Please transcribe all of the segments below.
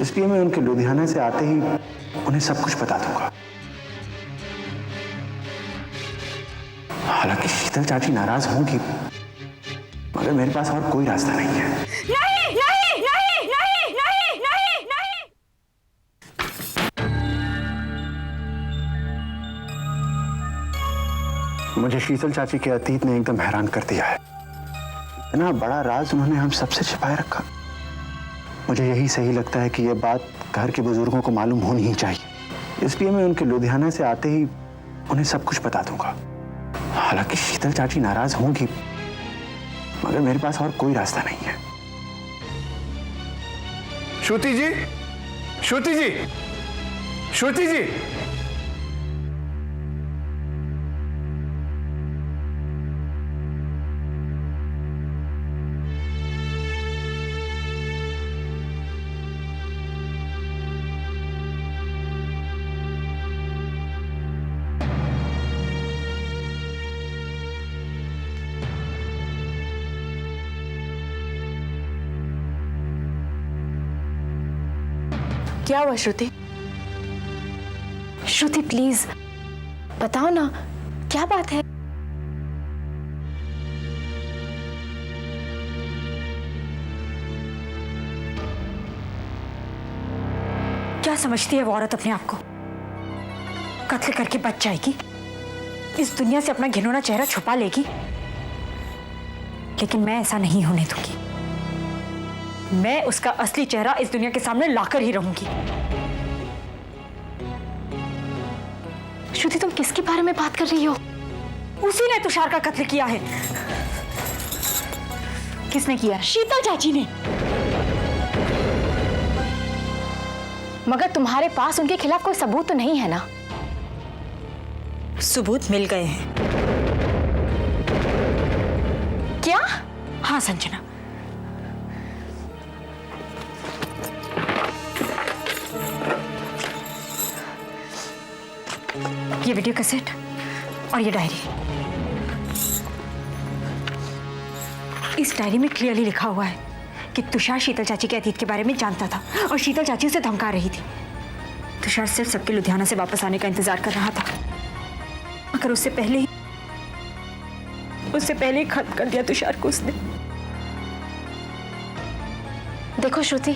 इसलिए मैं उनके लुधियाना से आते ही उन्हें सब कुछ बता दूंगा। हालांकि शीतल चाची नाराज होंगी, मगर मेरे पास और कोई रास्ता नहीं है। नहीं, नहीं, नहीं, नहीं, नहीं, नहीं, नहीं। मुझे शीतल चाची के अतीत ने एकदम हैरान कर दिया है। इतना बड़ा राज उन्होंने हम सबसे छिपाए रखा। मुझे यही सही लगता है कि यह बात घर के बुजुर्गों को मालूम होनी ही चाहिए। इसलिए मैं उनके लुधियाना से आते ही उन्हें सब कुछ बता दूंगा। हालांकि शीतल चाची नाराज होंगी, मगर मेरे पास और कोई रास्ता नहीं है। श्रुति जी, श्रुति जी, श्रुति जी। क्या हुआ श्रुति? श्रुति प्लीज बताओ ना, क्या बात है? क्या समझती है वो औरत अपने आप को? कत्ल करके बच जाएगी, इस दुनिया से अपना घिनौना चेहरा छुपा लेगी। लेकिन मैं ऐसा नहीं होने दूंगी। मैं उसका असली चेहरा इस दुनिया के सामने लाकर ही रहूंगी। श्रुति, तुम किसके बारे में बात कर रही हो? उसी ने तुषार का कत्ल किया है। किसने किया? शीतल चाची ने। मगर तुम्हारे पास उनके खिलाफ कोई सबूत तो नहीं है ना? सबूत मिल गए हैं। क्या? हाँ संजना, ये वीडियो कैसेट और ये डायरी। इस डायरी में क्लियरली लिखा हुआ है कि तुषार शीतल चाची के अतीत के बारे में जानता था और शीतल चाची उसे धमका रही थी। तुषार सिर्फ सबके लुधियाना से वापस आने का इंतजार कर रहा था, मगर उससे पहले ही खत्म कर दिया तुषार को उसने। देखो श्रुति,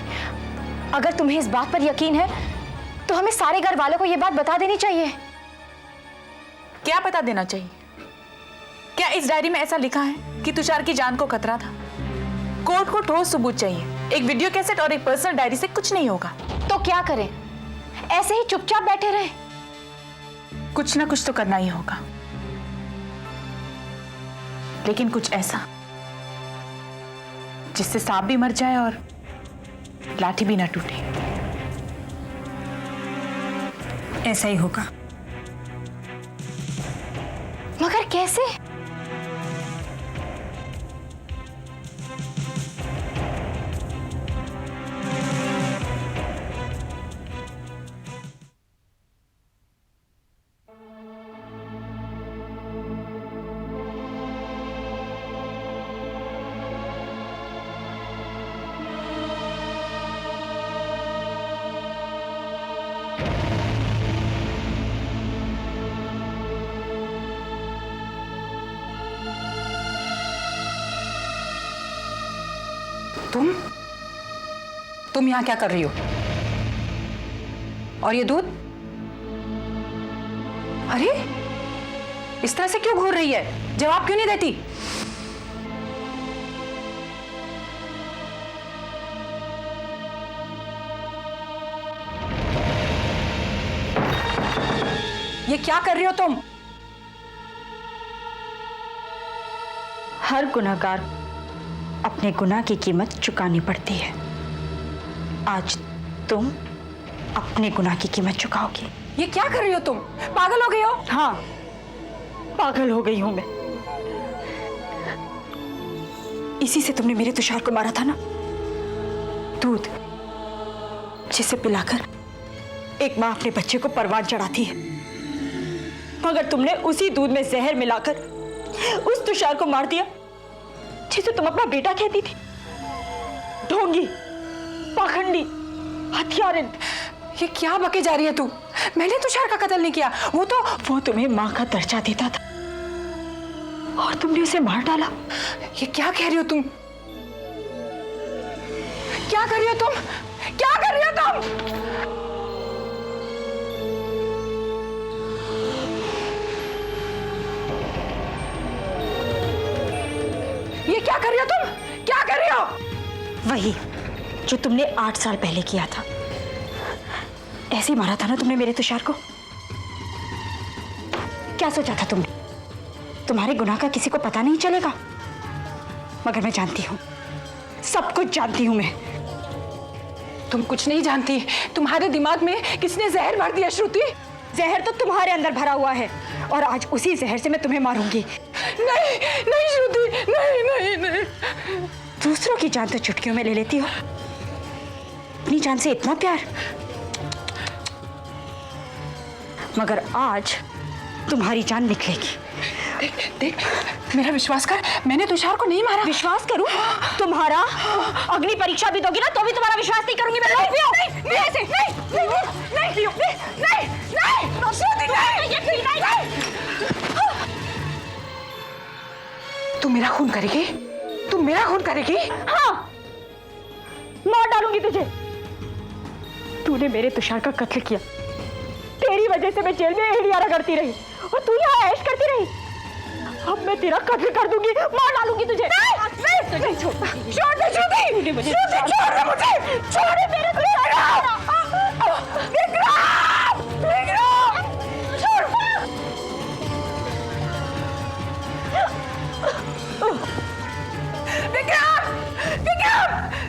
अगर तुम्हें इस बात पर यकीन है तो हमें सारे घर वालों को यह बात बता देनी चाहिए। क्या बता देना चाहिए? क्या इस डायरी में ऐसा लिखा है कि तुषार की जान को खतरा था? कोर्ट को ठोस सबूत चाहिए। एक वीडियो कैसेट और एक पर्सनल डायरी से कुछ नहीं होगा। तो क्या करें? ऐसे ही चुपचाप बैठे रहे? कुछ ना कुछ तो करना ही होगा, लेकिन कुछ ऐसा जिससे सांप भी मर जाए और लाठी भी ना टूटे। ऐसा ही होगा, मगर कैसे? तुम यहां क्या कर रही हो? और ये दूध? अरे इस तरह से क्यों घूर रही है? जवाब क्यों नहीं देती? ये क्या कर रही हो तुम? हर गुनहगार अपने गुनाह की कीमत चुकानी पड़ती है। आज तुम अपने गुनाह की कीमत चुकाओगी। ये क्या कर रही हो तुम? पागल हो गई हो? हाँ, पागल हो गई हूं मैं। इसी से तुमने मेरे तुषार को मारा था ना। दूध जिसे पिलाकर एक माँ अपने बच्चे को परवान चढ़ाती है, मगर तुमने उसी दूध में जहर मिलाकर उस तुषार को मार दिया जिसे तुम अपना बेटा कहती थी। ढोंगी, पाखंडी, हत्यारिन। ये क्या बके जा रही है तू? मैंने तुषार का कत्ल नहीं किया। वो तुम्हें माँ का दर्जा देता था और तुमने उसे मार डाला। ये क्या कह रही हो तुम? क्या कर रही हो तुम? क्या कर रही हो तुम? ये क्या कर रही हो तुम? क्या कर रही हो? वही जो तुमने 8 साल पहले किया था। ऐसे ही मारा था ना तुमने मेरे तुषार को? क्या सोचा था तुमने? तुम्हारे गुनाह का किसी को पता नहीं चलेगा? मगर मैं जानती हूं, सब कुछ जानती हूं मैं। तुम कुछ नहीं जानती। तुम्हारे दिमाग में किसने जहर भर दिया श्रुति? जहर तो तुम्हारे अंदर भरा हुआ है और आज उसी जहर से मैं तुम्हें मारूंगी। नहीं नहीं श्रुति, नहीं नहीं नहीं। दूसरों की जान तो चुटकियों में ले लेती हो, अपनी जान से इतना प्यार। मगर आज तुम्हारी जान निकलेगी। देख, मेरा विश्वास कर, मैंने तुषार को नहीं मारा। विश्वास करूं? तुम्हारा अग्नि परीक्षा भी दोगी ना तो भी तुम्हारा विश्वास नहीं करूंगी मैं। तू मेरा खून करेगी? तू मेरा खून करेगी? हाँ, मार डालूंगी तुझे। तूने मेरे तुषार का कत्ल किया, तेरी वजह से मैं जेल में एड़ियां रगड़ती रही और तू यहाँ ऐश करती रही। अब मैं तेरा कत्ल कर दूंगी, मार डालूंगी तुझे। नहीं, छोड़ दे श्रुति, छोड़ दे मुझे, छोड़ दे मेरे तुषार।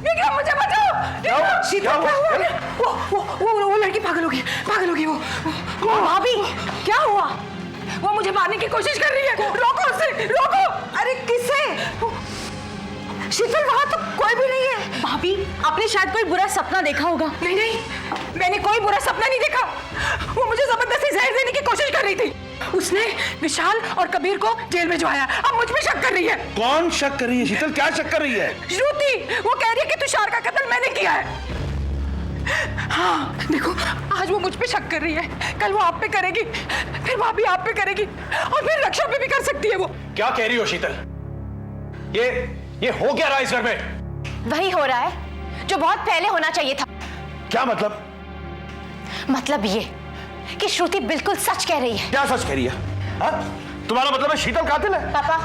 विक्रम, मुझे बचाओ। शीतल, वो लड़की पागल होगी वो। भाभी, क्या हुआ? वो मुझे मारने की कोशिश कर रही है। रोको उसे, रोको। अरे किससे? शीतल, वहां तो कोई भी नहीं है। भाभी, आपने शायद कोई बुरा सपना देखा होगा। नहीं, मैंने कोई बुरा सपना नहीं देखा। वो मुझे जबरदस्ती जहर देने की कोशिश कर रही थी। उसने विशाल और कबीर को जेल भिजवाया। अब मुझ पे शक कर रही है। कौन शक कर रही है शीतल? क्या शक कर रही है? श्रुति, वो कह रही है कि तुषार का कत्ल मैंने किया है। हाँ देखो, आज वो मुझ पे शक कर रही है, कल वो आप पे करेगी, फिर भाभी आप पे करेगी और फिर रक्षा पे भी कर सकती है वो। क्या कह रही हो शीतल? ये हो क्या रहा है इस घर में? वही हो रहा है जो बहुत पहले होना चाहिए था। क्या मतलब? मतलब ये कि श्रुति बिल्कुल सच कह रही है। क्या सच कह रही है? हाँ? तुम्हारा मतलब है शीतल कातिल है? पापा,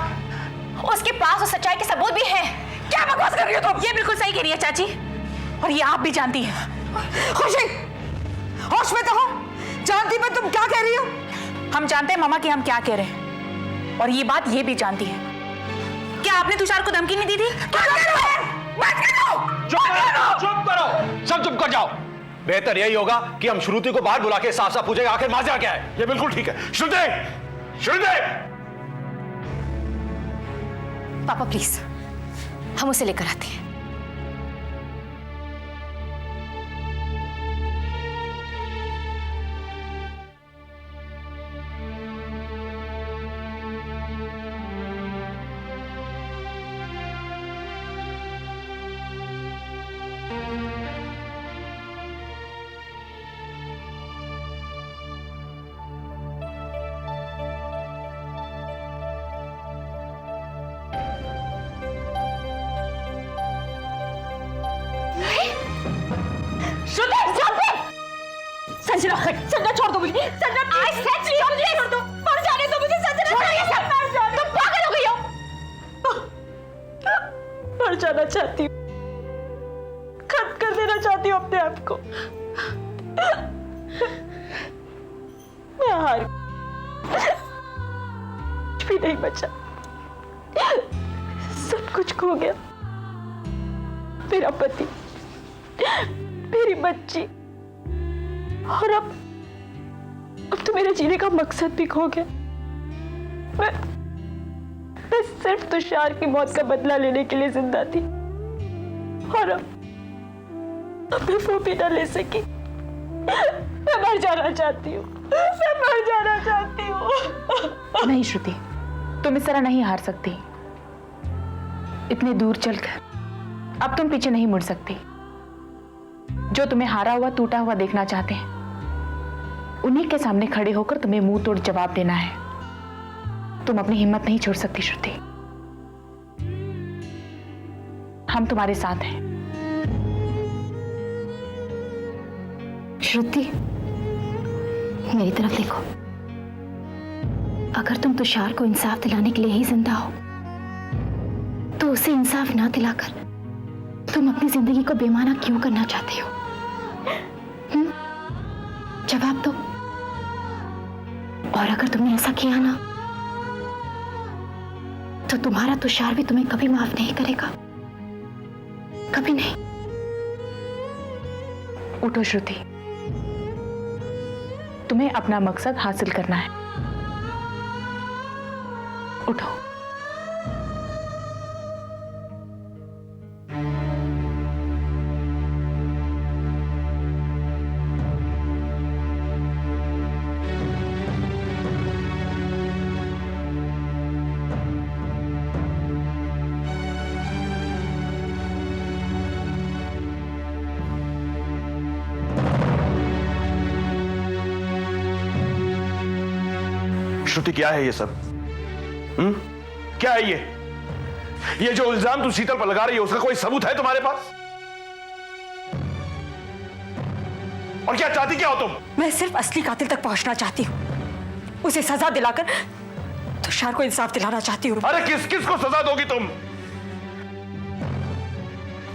उसके पास उस सच्चाई के सबूत भी हैं। क्या बकवास कर रही हो तुम? ये बिल्कुल सही कह रही है चाची, और ये आप भी जानती हैं। खुशी, होश में तो हो? जानती मैं तुम क्या कह रही हो? हम जानते हैं मामा कि हम क्या कह रहे हैं, और ये बात ये भी जानती है। क्या आपने तुषार को धमकी नहीं दी थी? चुप करो, सब चुप कर जाओ। बेहतर यही होगा कि हम श्रुति को बाहर बुला के साफ साफ पूछेंगे आखिर माजरा क्या है। ये बिल्कुल ठीक है। श्रुति, पापा प्लीज, हम उसे लेकर आते हैं। संजना छोड़ दो मुझे। संजना, आई सेड छोड़ दो, मर जाने दो मुझे। संजना, छोड़ ये सब। तुम पागल हो गई हो। मर जाना चाहती हूँ, खत्म कर देना चाहती हूँ अपने आप को। मैं हार, कुछ भी नहीं बचा, सब कुछ खो गया। मेरा पति, मेरी बच्ची, और अब तो मेरे जीने का मकसद भी खो गया। मैं सिर्फ तुषार की मौत का बदला लेने के लिए जिंदा थी, और अब मैं वो भी ना ले सकी। मैं मर जाना चाहती हूँ, मैं मर जाना चाहती हूँ। नहीं श्रुति, तुम इस तरह नहीं हार सकती। इतने दूर चलकर अब तुम पीछे नहीं मुड़ सकती। जो तुम्हें हारा हुआ टूटा हुआ देखना चाहते हैं, उन्हीं के सामने खड़े होकर तुम्हें मुंह तोड़ जवाब देना है। तुम अपनी हिम्मत नहीं छोड़ सकती श्रुति। हम तुम्हारे साथ हैं। श्रुति, मेरी तरफ देखो। अगर तुम तुषार को इंसाफ दिलाने के लिए ही जिंदा हो, तो उसे इंसाफ ना दिलाकर तुम अपनी जिंदगी को बेमाना क्यों करना चाहते हो? जवाब दो। और अगर तुमने ऐसा किया ना, तो तुम्हारा तुषार भी तुम्हें कभी माफ नहीं करेगा, कभी नहीं। उठो श्रुति, तुम्हें अपना मकसद हासिल करना है। उठो। श्रुति, क्या है ये सब? क्या है ये जो इल्जाम तुम शीतल पर लगा रही हो, उसका कोई सबूत है तुम्हारे पास? और क्या चाहती क्या हो तुम? मैं सिर्फ असली कातिल तक पहुंचना चाहती हूँ, उसे सजा दिलाकर तुषार को इंसाफ दिलाना चाहती हूँ। अरे किस किस को सजा दोगी तुम?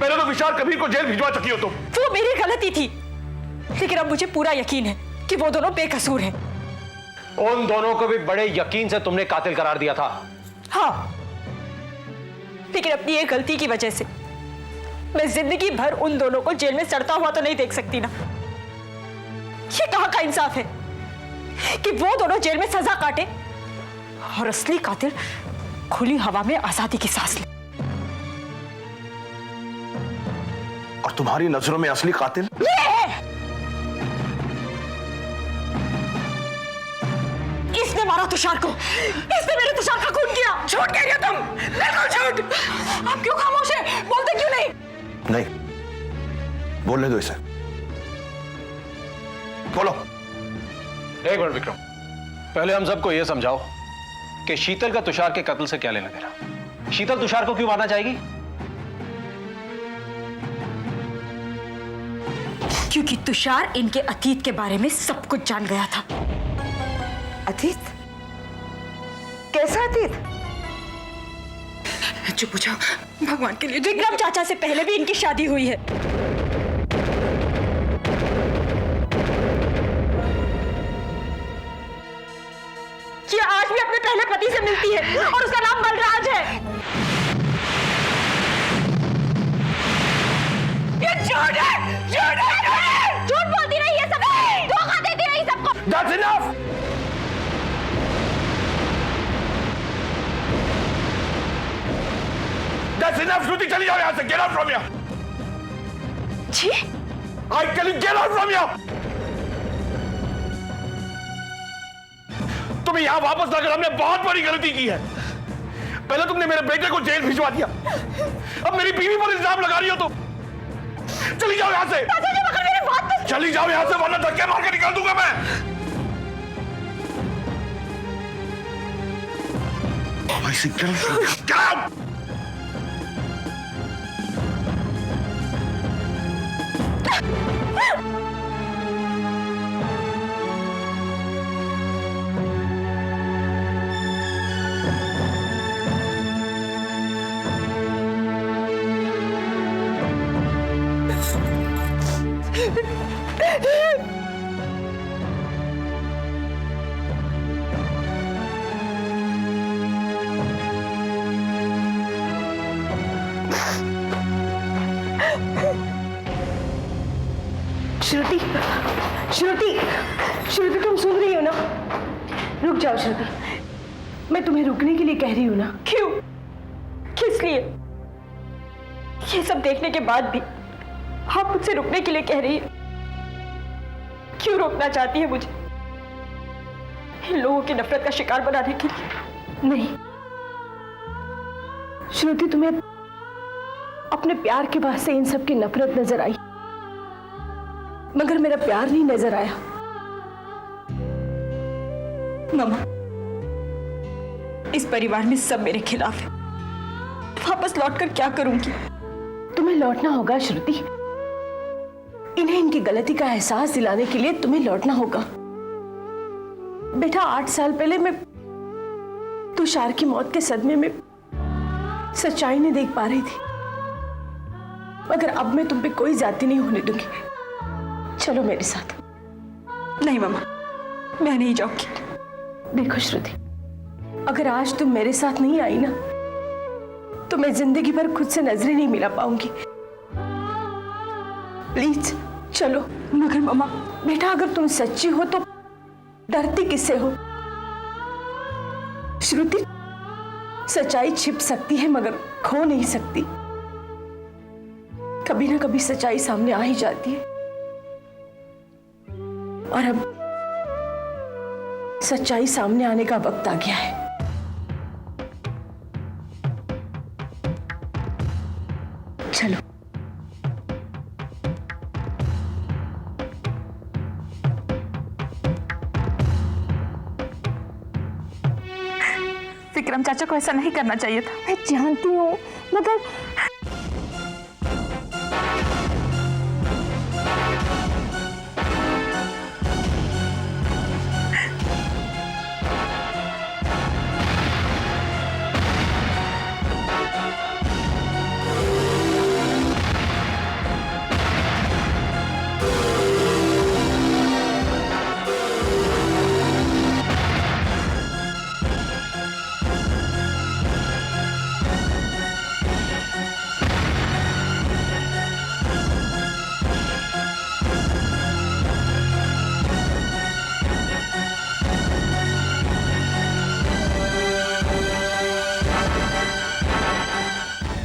पहले तो विशाल कबीर को जेल भिजवा चुकी हो तुम। वो मेरी गलती थी, लेकिन अब मुझे पूरा यकीन है कि वो दोनों बेकसूर हैं। उन दोनों को भी बड़े यकीन से तुमने कातिल करार दिया था। हाँ, लेकिन अपनी एक गलती की वजह से मैं जिंदगी भर उन दोनों को जेल में सड़ता हुआ तो नहीं देख सकती ना। ये कहाँ का इंसाफ है कि वो दोनों जेल में सजा काटे और असली कातिल खुली हवा में आजादी की सांस ले। और तुम्हारी नजरों में असली कातिल ये है। इसने मारा तुषार को, इसने मेरे तुषार का खून किया। झूठ कह रही हो तुम, बिल्कुल झूठ। आप क्यों खामोश हैं? बोलते क्यों नहीं? नहीं, बोलने दो इसे। बोलो। एक मिनट विक्रम, पहले हम सबको यह समझाओ कि शीतल का तुषार के कत्ल से क्या लेना देना। शीतल तुषार को क्यों मारना चाहेगी? क्योंकि तुषार इनके अतीत के बारे में सब कुछ जान गया था। अतीत? कैसा अतीत? चुप हो जाओ, भगवान के लिए। विक्रम चाचा से पहले भी इनकी शादी हुई है। ये आज भी अपने पहले पति से मिलती है और उसका नाम बलराज है। ये झूठ है, झूठ है, झूठ बोलती रही है सब, धोखा देती रही सबको। That's enough! That's enough! श्रुति, चली जाओ यहां से। Get out from here! Ji? I tell you, get out from here! तुम्हें यहां वापस लाकर हमने बहुत बड़ी गलती की है। पहले तुमने मेरे बेटे को जेल भिजवा दिया, अब मेरी बीवी पर इल्जाम लगा रही हो तुम। चली जाओ यहां से। मगर मेरी बात तो... चली जाओ यहां से, वरना धक्के मार के निकाल दूंगा मैं। I said, get out! Get out! श्रुति, श्रुति, श्रुति, तुम सुन रही हो ना? रुक जाओ श्रुति, मैं तुम्हें रुकने के लिए कह रही हूं ना। क्यों? किस लिए? ये सब देखने के बाद भी आप मुझसे रुकने के लिए कह रही है। क्यों रोकना चाहती है मुझे? इन लोगों की नफरत का शिकार बनाने के लिए? नहीं श्रुति, तुम्हें अपने प्यार के वास्ते इन सब की नफरत नजर आई, मगर मेरा प्यार नहीं नजर आया। मामा, इस परिवार में सब मेरे खिलाफ है। वापस लौटकर क्या करूंगी? तुम्हें लौटना होगा श्रुति। इन्हें इनकी गलती का एहसास दिलाने के लिए तुम्हें लौटना होगा। बेटा, 8 साल पहले मैं तुषार की मौत के सदमे में सच्चाई नहीं देख पा रही थी, मगर अब मैं तुम पे कोई जाती नहीं होने दूंगी। चलो मेरे साथ। नहीं मामा, मैं नहीं जाऊंगी। देखो श्रुति, अगर आज तुम मेरे साथ नहीं आई ना, तो मैं जिंदगी भर खुद से नजरें नहीं मिला पाऊंगी। प्लीज चलो। मगर मामा, बेटा, अगर तुम सच्ची हो तो डरती किससे हो? श्रुति, सच्चाई छिप सकती है मगर खो नहीं सकती। कभी ना कभी सच्चाई सामने आ ही जाती है, और अब सच्चाई सामने आने का वक्त आ गया है। चलो। विक्रम चाचा को ऐसा नहीं करना चाहिए था। मैं जानती हूँ, मगर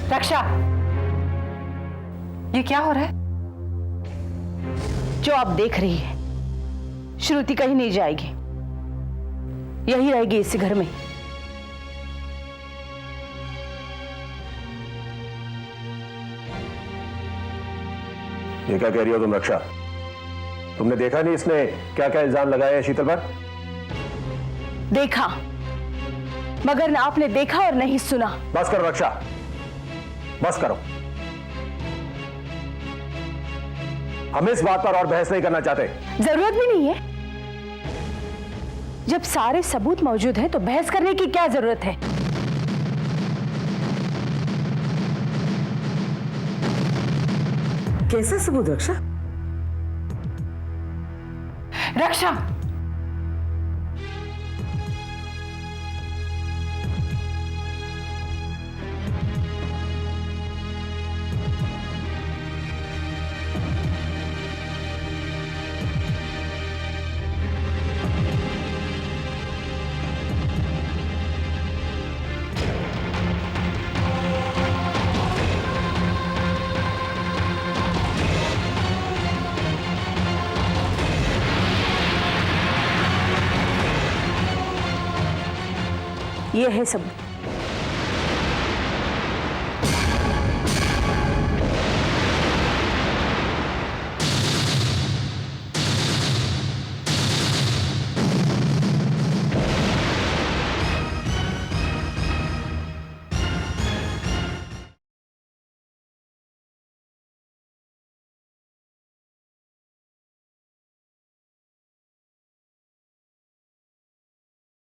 रक्षा, ये क्या हो रहा है? जो आप देख रही है, श्रुति कहीं नहीं जाएगी, यही रहेगी इसी घर में। ये क्या कह रही हो तुम रक्षा? तुमने देखा नहीं इसने क्या क्या इल्जाम लगाए हैं शीतल पर? देखा, मगर ना आपने देखा और नहीं सुना। बस करो रक्षा, बस करो। हम इस बात पर और बहस नहीं करना चाहते। जरूरत भी नहीं है। जब सारे सबूत मौजूद हैं तो बहस करने की क्या जरूरत है? कैसा सबूत रक्षा? रक्षा, यह है सबूत।